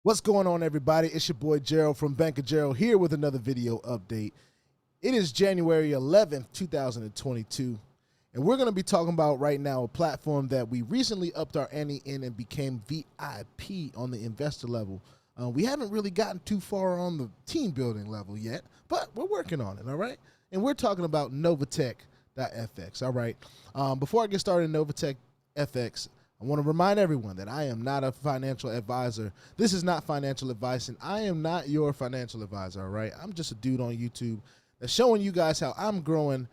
What's going on, everybody? It's your boy Gerald from Bank of Gerald here with another video update. It is January 11th, 2022, and we're going to be talking about right now a platform that we recently upped our ante in and became VIP on the investor level. We haven't really gotten too far on the team building level yet, but we're working on it, all right? And we're talking about Novatech.fx, all right? Before I get started in Novatech FX, I want to remind everyone that I am not a financial advisor. This is not financial advice, and I am not your financial advisor, all right? I'm just a dude on YouTube that's showing you guys how I'm growing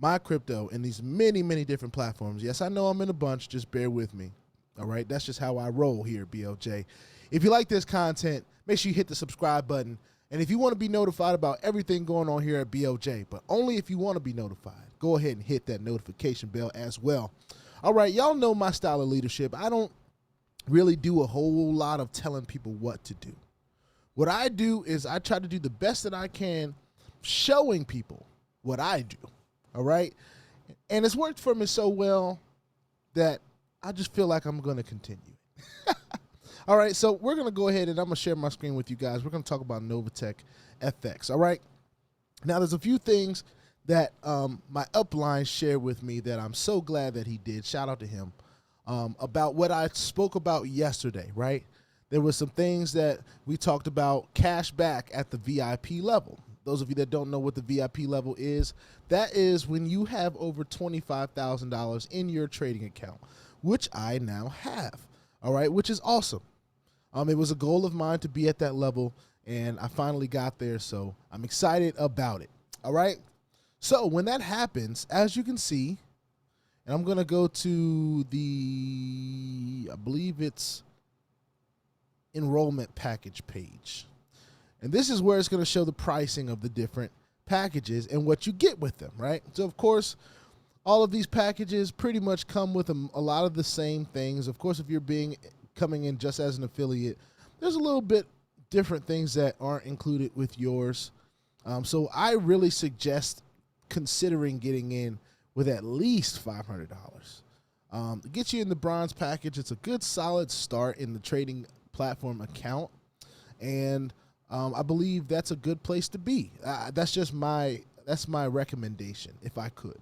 my crypto in these many, many different platforms. Yes, I know I'm in a bunch. Just bear with me, all right? That's just how I roll here at BLJ. If you like this content, make sure you hit the subscribe button. And if you want to be notified about everything going on here at BLJ, but only if you want to be notified, go ahead and hit that notification bell as well. All right, y'all know my style of leadership. I don't really do a whole lot of telling people what to do. What I do is I try to do the best that I can showing people what I do, all right? And it's worked for me so well that I just feel like I'm going to continue. All right, so we're going to go ahead and I'm going to share my screen with you guys. We're going to talk about Novatech FX, all right? Now, there's a few things that my upline shared with me that I'm so glad that he did. Shout out to him about what I spoke about yesterday, right? There were some things that we talked about cashback at the VIP level. Those of you that don't know what the VIP level is, that is when you have over $25,000 in your trading account, which I now have, all right, which is awesome. It was a goal of mine to be at that level, and I finally got there, so I'm excited about it, all right? So when that happens, as you can see, and I'm going to go to the, I believe it's enrollment package page. And this is where it's going to show the pricing of the different packages and what you get with them, right? So, of course, all of these packages pretty much come with a lot of the same things. Of course, if you're coming in just as an affiliate, there's a little bit different things that aren't included with yours. So I really suggest considering getting in with at least $500. It gets you in the bronze package. It's a good solid start in the trading platform account, and I believe that's a good place to be. That's my recommendation if I could.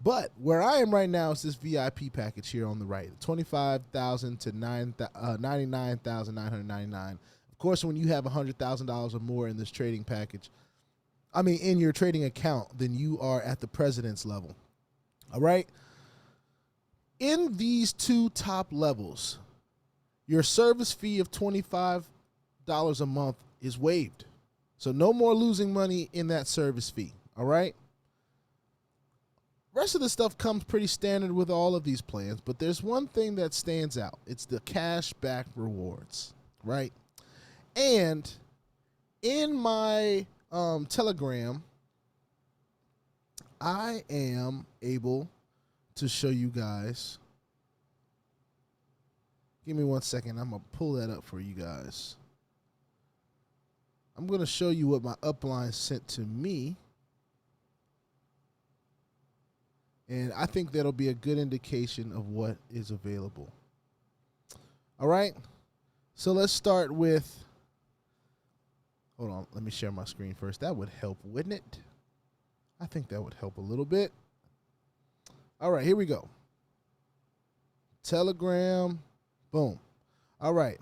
But where I am right now is this VIP package here on the right, $25,000 to $99,999. Of course, when you have $100,000 or more in this trading package, in your trading account, then you are at the president's level. All right. In these two top levels, your service fee of $25 a month is waived. So no more losing money in that service fee. All right. Rest of the stuff comes pretty standard with all of these plans, but there's one thing that stands out. It's the cashback rewards, right? And in my Telegram, I am able to show you guys. Give me 1 second. I'm going to pull that up for you guys. I'm going to show you what my upline sent to me. And I think that'll be a good indication of what is available. All right. So let's start with, hold on, let me share my screen first. That would help, wouldn't it? I think that would help a little bit. All right, here we go. Telegram, boom. All right.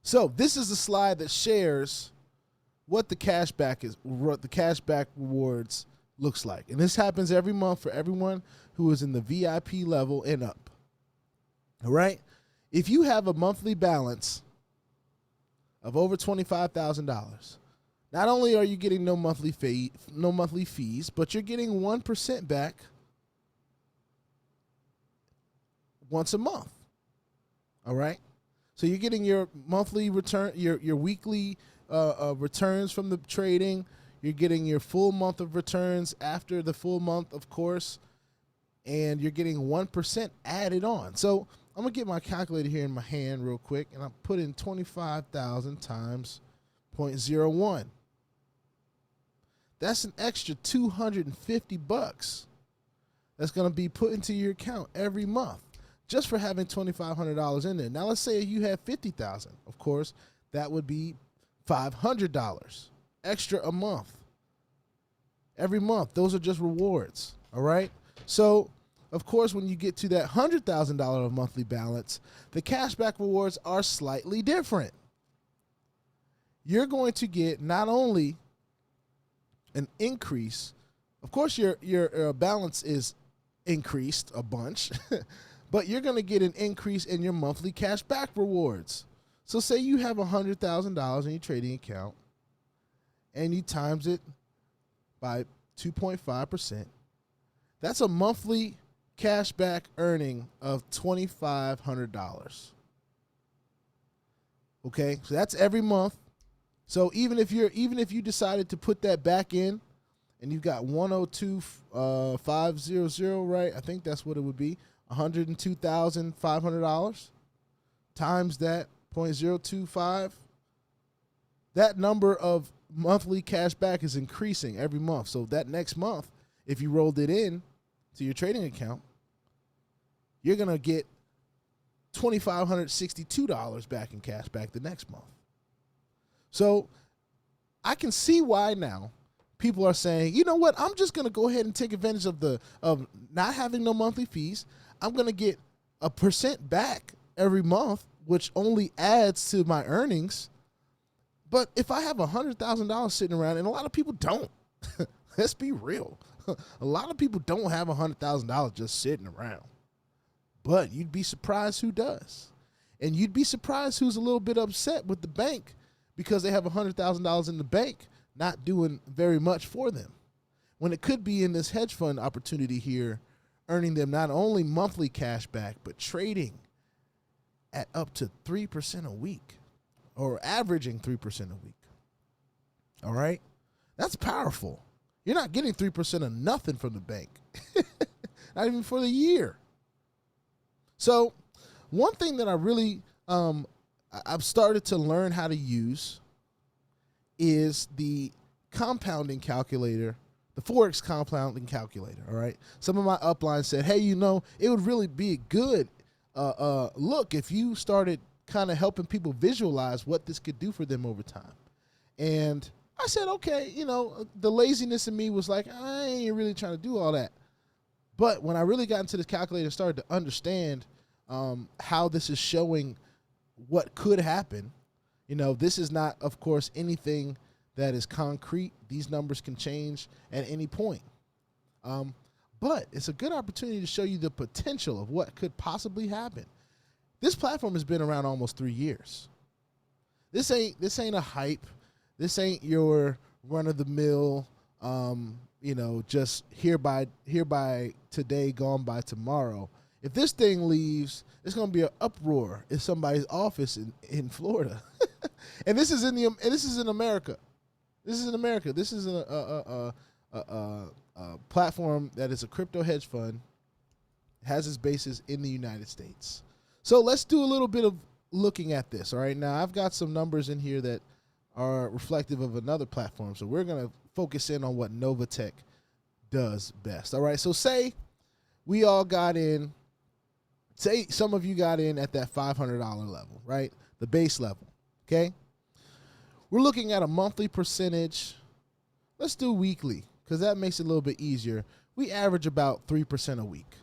So this is the slide that shares what the cashback is, what the cashback rewards looks like. And this happens every month for everyone who is in the VIP level and up. All right. If you have a monthly balance of over $25,000, not only are you getting no monthly fees, but you're getting 1% back once a month. All right. So you're getting your monthly return, your weekly returns from the trading. You're getting your full month of returns after the full month, of course, and you're getting 1% added on. So I'm going to get my calculator here in my hand real quick, and I'll put in 25,000 times 0.01. That's an extra $250 that's going to be put into your account every month just for having $2,500 in there. Now, let's say you have $50,000. Of course, that would be $500 extra a month. Every month, those are just rewards, all right? So, of course, when you get to that $100,000 of monthly balance, the cashback rewards are slightly different. You're going to get not only an increase, of course, your balance is increased a bunch, but you're going to get an increase in your monthly cashback rewards. So say you have $100,000 in your trading account and you times it by 2.5%. That's a monthly cashback earning of $2,500. Okay, so that's every month. So even if you decided to put that back in, and you've got 102,500, right? I think that's what it would be, $102,500 times that 0.025. That number of monthly cash back is increasing every month. So that next month, if you rolled it in to your trading account, you're going to get $2,562 back in cash back the next month. So I can see why now people are saying, you know what, I'm just going to go ahead and take advantage of not having no monthly fees. I'm going to get 1% back every month, which only adds to my earnings. But if I have $100,000 sitting around, and a lot of people don't, let's be real. A lot of people don't have $100,000 just sitting around. But you'd be surprised who does. And you'd be surprised who's a little bit upset with the bank because they have $100,000 in the bank not doing very much for them, when it could be in this hedge fund opportunity here, earning them not only monthly cash back, but trading at up to 3% a week, or averaging 3% a week. All right? That's powerful. You're not getting 3% of nothing from the bank, not even for the year. So one thing that I really, I've started to learn how to use is the compounding calculator, the Forex compounding calculator, all right? Some of my uplines said, hey, you know, it would really be a good look if you started kind of helping people visualize what this could do for them over time. And I said, okay, you know, the laziness in me was like, I ain't really trying to do all that. But when I really got into this calculator and started to understand how this is showing what could happen, you know, this is not, of course, anything that is concrete. These numbers can change at any point. But it's a good opportunity to show you the potential of what could possibly happen. This platform has been around almost 3 years. This ain't a hype. This ain't your run-of-the-mill, you know, just hereby today, gone by tomorrow. If this thing leaves, it's going to be an uproar in somebody's office in Florida. And this is in America. This is in America. This is a platform that is a crypto hedge fund, has its basis in the United States. So let's do a little bit of looking at this. All right, now I've got some numbers in here that are reflective of another platform. So we're going to focus in on what Novatech does best. All right, so say we all got in, say some of you got in at that $500 level, right? The base level, okay? We're looking at a monthly percentage. Let's do weekly because that makes it a little bit easier. We average about 3% a week,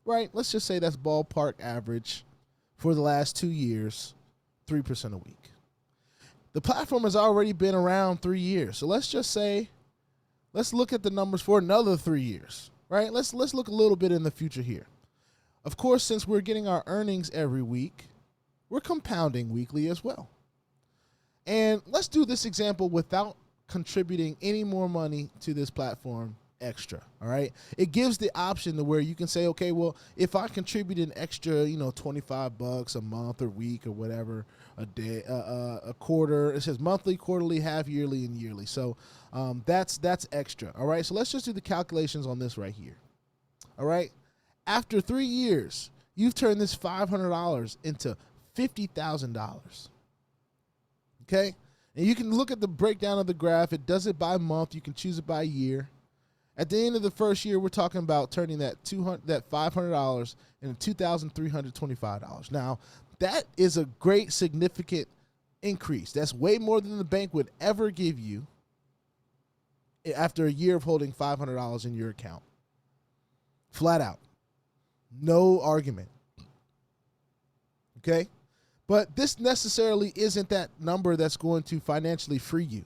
right? Let's just say that's ballpark average for the last 2 years, 3% a week. The platform has already been around 3 years. So let's just say, let's look at the numbers for another 3 years, right? Let's look a little bit in the future here. Of course, since we're getting our earnings every week, we're compounding weekly as well. And let's do this example without contributing any more money to this platform extra, all right? It gives the option to where you can say, okay, well, if I contribute an extra, you know, $25 a month or week or whatever, a day, a quarter, it says monthly, quarterly, half yearly, and yearly. So that's extra, all right? So let's just do the calculations on this right here, all right? After 3 years, you've turned this $500 into $50,000. Okay? And you can look at the breakdown of the graph. It does it by month. You can choose it by year. At the end of the first year, we're talking about turning that $500 into $2,325. Now, that is a great, significant increase. That's way more than the bank would ever give you after a year of holding $500 in your account. Flat out. No argument. Okay? But this necessarily isn't that number that's going to financially free you.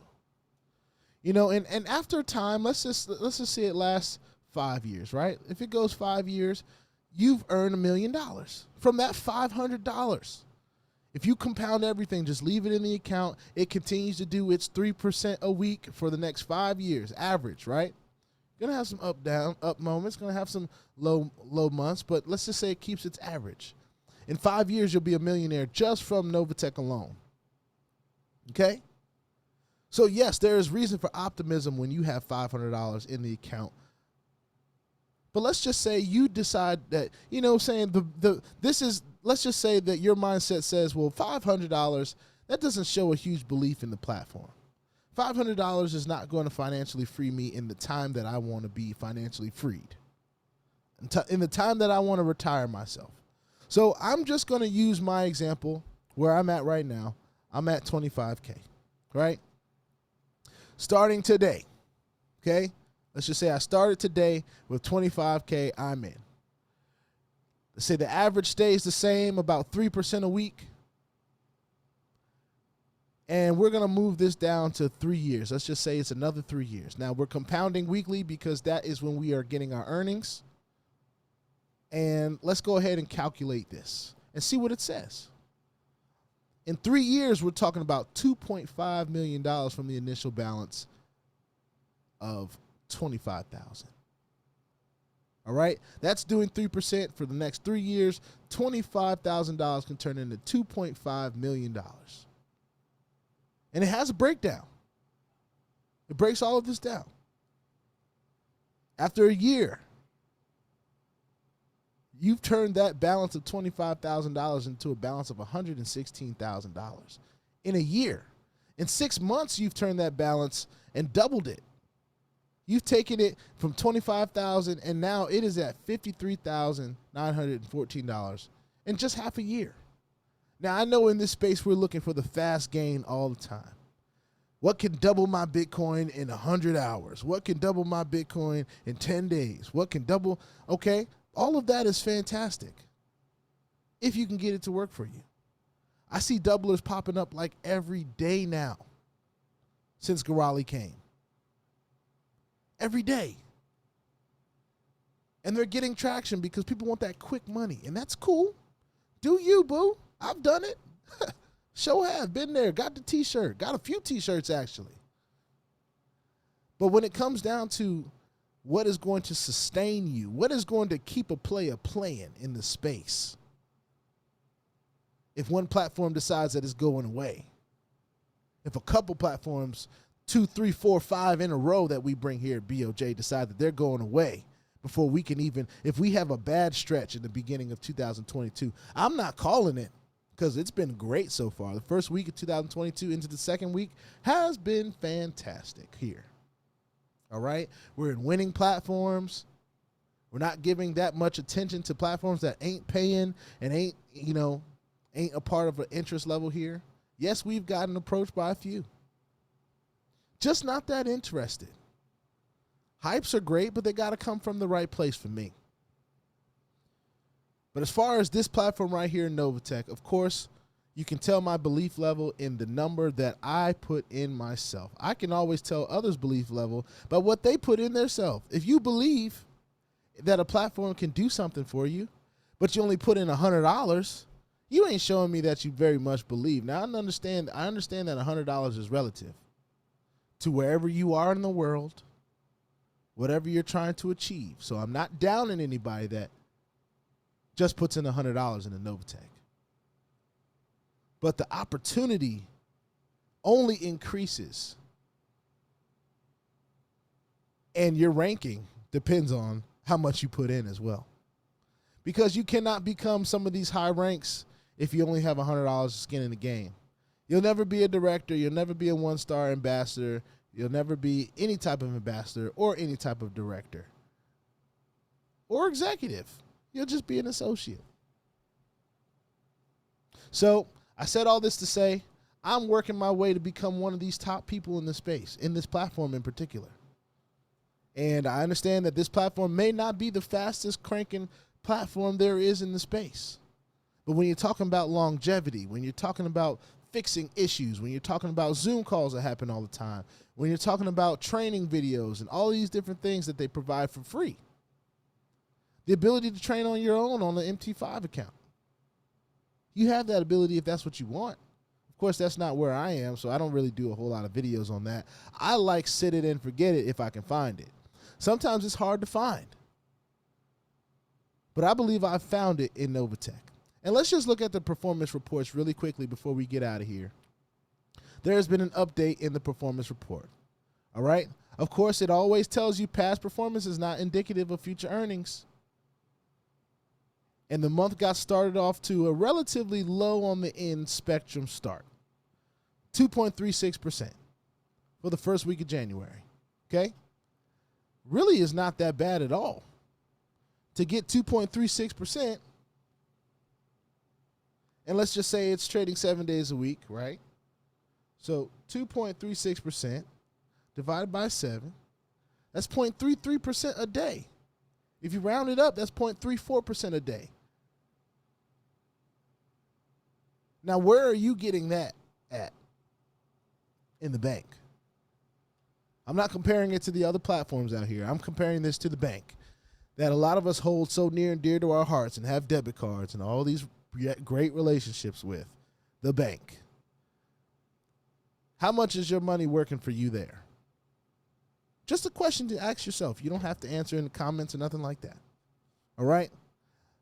You know, and after time, let's just say it lasts 5 years, right? If it goes 5 years, you've earned $1 million from that $500. If you compound everything, just leave it in the account, it continues to do its 3% a week for the next 5 years, average, right? Gonna have some up moments, gonna have some low months, but let's just say it keeps its average. In 5 years, you'll be a millionaire just from Novatech alone. Okay? So yes, there is reason for optimism when you have $500 in the account. But let's just say you decide that, you know, saying let's just say that your mindset says, well, $500, that doesn't show a huge belief in the platform. $500 is not going to financially free me in the time that I want to be financially freed, in the time that I want to retire myself. So I'm just going to use my example where I'm at right now. I'm at 25K, right? Starting today, okay? Let's just say I started today with 25K, I'm in. Let's say the average stays the same, about 3% a week. And we're going to move this down to 3 years. Let's just say it's another 3 years. Now, we're compounding weekly because that is when we are getting our earnings. And let's go ahead and calculate this and see what it says. In 3 years, we're talking about $2.5 million from the initial balance of $25,000. All right, that's doing 3% for the next 3 years. $25,000 can turn into $2.5 million. And it has a breakdown. It breaks all of this down. After a year, you've turned that balance of $25,000 into a balance of $116,000 in a year. In 6 months, you've turned that balance and doubled it. You've taken it from $25,000 and now it is at $53,914 in just half a year. Now, I know in this space we're looking for the fast gain all the time. What can double my Bitcoin in 100 hours? What can double my Bitcoin in 10 days? What can double? Okay, all of that is fantastic if you can get it to work for you. I see doublers popping up like every day now since Garali came. Every day. And they're getting traction because people want that quick money. And that's cool. Do you, boo? I've done it. Sure have. Been there. Got the t-shirt. Got a few t-shirts, actually. But when it comes down to what is going to sustain you, what is going to keep a player playing in the space, if one platform decides that it's going away, if a couple platforms, 2, 3, 4, 5 in a row that we bring here at BOJ decide that they're going away before we can even, if we have a bad stretch in the beginning of 2022, I'm not calling it because it's been great so far. The first week of 2022 into the second week has been fantastic here. All right? We're in winning platforms. We're not giving that much attention to platforms that ain't paying and ain't a part of an interest level here. Yes, we've gotten approached by a few. Just not that interested. Hypes are great, but they got to come from the right place for me. But as far as this platform right here in Novatech, of course, you can tell my belief level in the number that I put in myself. I can always tell others' belief level by what they put in themselves. If you believe that a platform can do something for you, but you only put in $100, you ain't showing me that you very much believe. Now, I understand that $100 is relative to wherever you are in the world, whatever you're trying to achieve. So I'm not downing anybody that just puts in $100 in a Novatech. But the opportunity only increases. And your ranking depends on how much you put in as well. Because you cannot become some of these high ranks if you only have $100 skin in the game. You'll never be a director. You'll never be a one-star ambassador. You'll never be any type of ambassador or any type of director or executive. You'll just be an associate. So I said all this to say I'm working my way to become one of these top people in this space, in this platform in particular. And I understand that this platform may not be the fastest cranking platform there is in the space. But when you're talking about longevity, when you're talking about fixing issues, when you're talking about Zoom calls that happen all the time, when you're talking about training videos and all these different things that they provide for free, the ability to train on your own on the MT5 account, you have that ability if that's what you want. Of course, that's not where I am, so I don't really do a whole lot of videos on that. I like sit it and forget it if I can find it. Sometimes it's hard to find, but I believe I found it in Novatech. And let's just look at the performance reports really quickly before we get out of here. There has been an update in the performance report. All right. Of course, it always tells you past performance is not indicative of future earnings. And the month got started off to a relatively low on the end spectrum start. 2.36% for the first week of January. Okay. Really is not that bad at all. To get 2.36%, and let's just say it's trading 7 days a week, right? So 2.36% divided by 7, that's 0.33% a day. If you round it up, that's 0.34% a day. Now, where are you getting that at? In the bank. I'm not comparing it to the other platforms out here. I'm comparing this to the bank that a lot of us hold so near and dear to our hearts and have debit cards and all these great relationships with. The bank. How much is your money working for you there? Just a question to ask yourself. You don't have to answer in the comments or nothing like that. All right?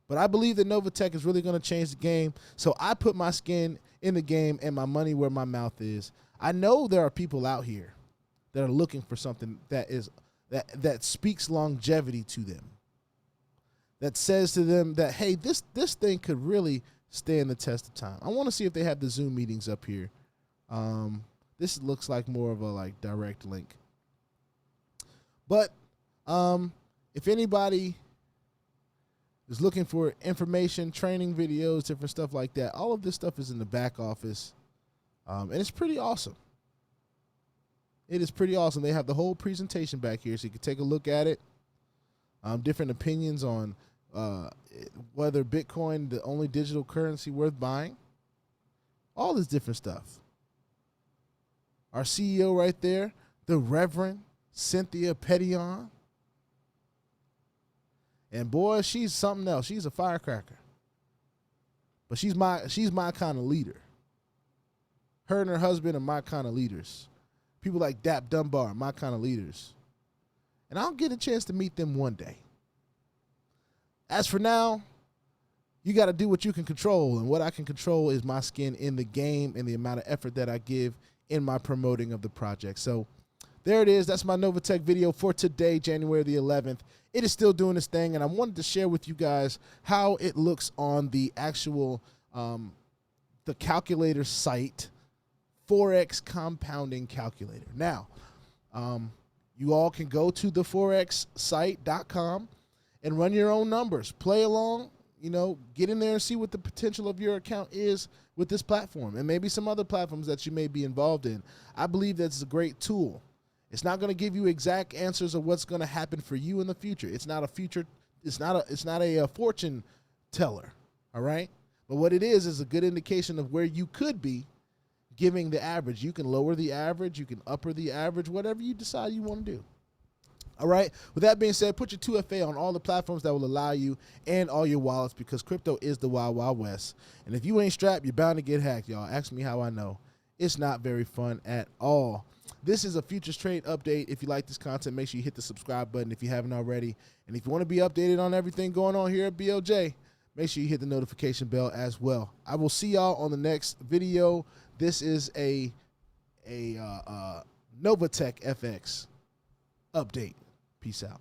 But I believe that Novatech is really going to change the game. So I put my skin in the game and my money where my mouth is. I know there are people out here that are looking for something that speaks longevity to them. That says to them that, hey, this thing could really stand the test of time. I want to see if they have the Zoom meetings up here. This looks like more of a direct link. But if anybody is looking for information, training videos, different stuff like that, all of this stuff is in the back office. And it's pretty awesome. It is pretty awesome. They have the whole presentation back here, so you can take a look at it. Different opinions on whether Bitcoin, the only digital currency worth buying. All this different stuff. Our CEO right there, the Reverend Cynthia Petillon. And boy, she's something else. She's a firecracker. But she's my kind of leader. Her and her husband are my kind of leaders. People like Dap Dunbar, my kind of leaders. And I'll get a chance to meet them one day. As for now, you got to do what you can control. And what I can control is my skin in the game and the amount of effort that I give in my promoting of the project. So there it is. That's my Novatech video for today, January the 11th. It is still doing its thing, and I wanted to share with you guys how it looks on the actual the calculator site, Forex Compounding Calculator. Now, you all can go to the forexsite.com and run your own numbers. Play along, get in there and see what the potential of your account is with this platform and maybe some other platforms that you may be involved in. I believe that's a great tool. It's not going to give you exact answers of what's going to happen for you in the future. It's not a future. It's not a fortune teller. All right. But what it is a good indication of where you could be giving the average. You can lower the average. You can upper the average, whatever you decide you want to do. All right. With that being said, put your 2FA on all the platforms that will allow you and all your wallets, because crypto is the wild, wild west. And if you ain't strapped, you're bound to get hacked, y'all. Ask me how I know. It's not very fun at all. This is a Futures Trade update. If you like this content, make sure you hit the subscribe button if you haven't already. And if you want to be updated on everything going on here at BLJ, make sure you hit the notification bell as well. I will see y'all on the next video. This is a Novatech FX update. Peace out.